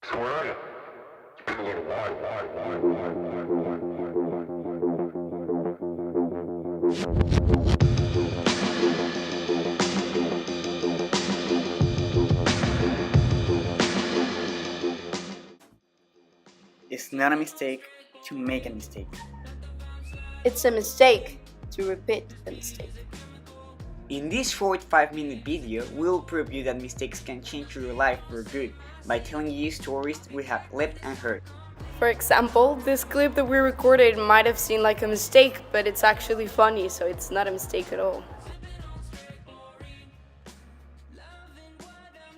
So where are you? It's been a little It's not a mistake to make a mistake. It's a mistake to repeat the mistake. In this short 5-minute video, we'll prove you that mistakes can change your life for good by telling you stories we have lived and heard. For example, this clip that we recorded might have seemed like a mistake, but it's actually funny, so it's not a mistake at all.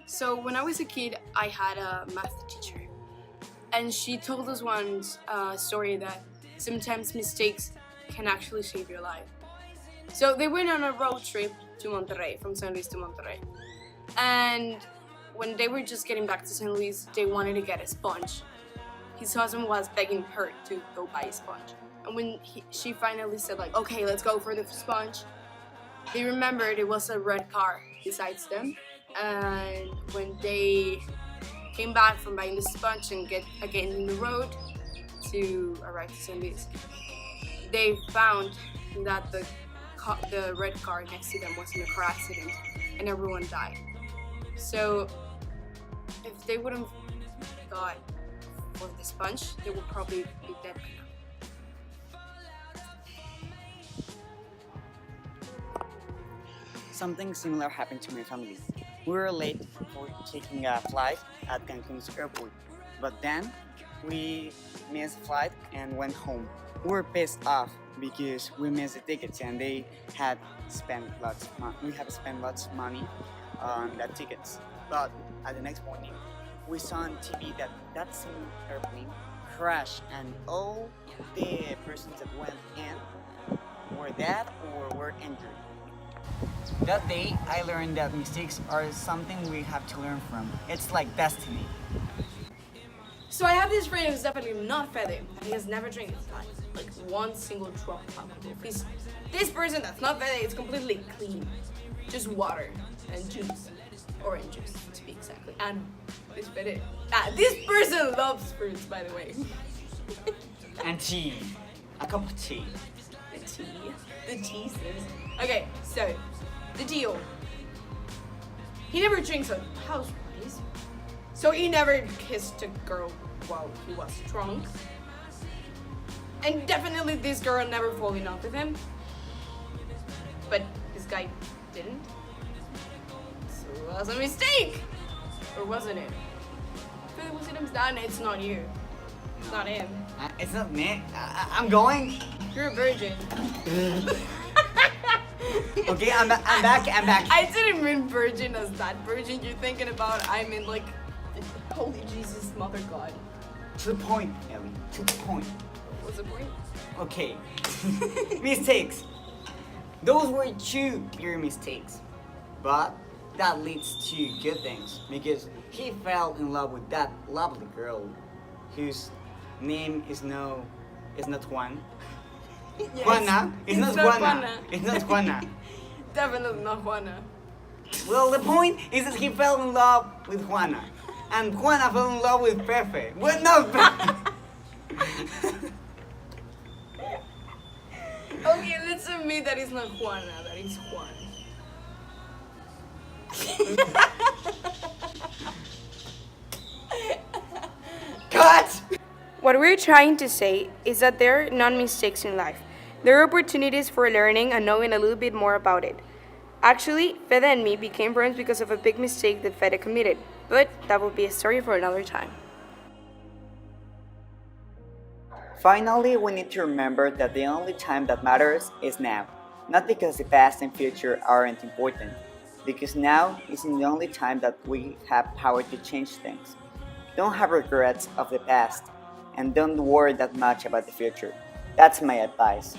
So when I was a kid, I had a math teacher, and she told us once a story that sometimes mistakes can actually save your life. So they went on a road trip to Monterrey, from San Luis to Monterrey. And when they were just getting back to San Luis, they wanted to get a sponge. His husband was begging her to go buy a sponge. And when she finally said like, okay, let's go for the sponge, they remembered it was a red car besides them. And when they came back from buying the sponge and get again in the road to arrive to San Luis, they found that the red car next to them was in a car accident and everyone died. So if they wouldn't have got for the sponge, they would probably be dead by now. Something similar happened to my family. We were late for taking a flight at Cancun's airport, but then we missed the flight and went home. We were pissed off because we missed the tickets and they had spent lots of money. We had spent lots of money on that tickets. But at the next morning, we saw on TV that that same airplane crashed and all the persons that went in were dead or were injured. That day, I learned that mistakes are something we have to learn from. It's like destiny. So I have this friend who's definitely not Fede, and he has never drank his life, like one single drop of alcohol. This person that's not Fede is completely clean, just water and juice, orange juice to be exactly. And this Fede, this person loves fruits, by the way. And tea. A cup of tea. The tea says. Okay, so the deal. He never drinks a house parties, so he never kissed a girl while he was drunk. And definitely this girl never fall in love with him. But this guy didn't. So it was a mistake. Or wasn't it? If it wasn't him, then it's not you. It's not him. It's not me. I'm going. You're a virgin. Okay, I'm back. I didn't mean virgin as that virgin you're thinking about. I mean like, holy Jesus, mother God. To the point, Ellie. To the point. What's the point? Okay. Mistakes. Those were two pure mistakes. But that leads to good things because he fell in love with that lovely girl whose name is not Juan. Yes. Juana? It's not Juana. It's not Juana. Definitely not Juana. Well, the point is that he fell in love with Juana. And Juana fell in love with Fefe. Well, no, Okay, let's admit that it's not Juana, that it's Juan. Cut! What we're trying to say is that there are not mistakes in life. There are opportunities for learning and knowing a little bit more about it. Actually, Fede and me became friends because of a big mistake that Fede committed, but that will be a story for another time. Finally, we need to remember that the only time that matters is now. Not because the past and future aren't important, because now is the only time that we have power to change things. Don't have regrets of the past, and don't worry that much about the future. That's my advice.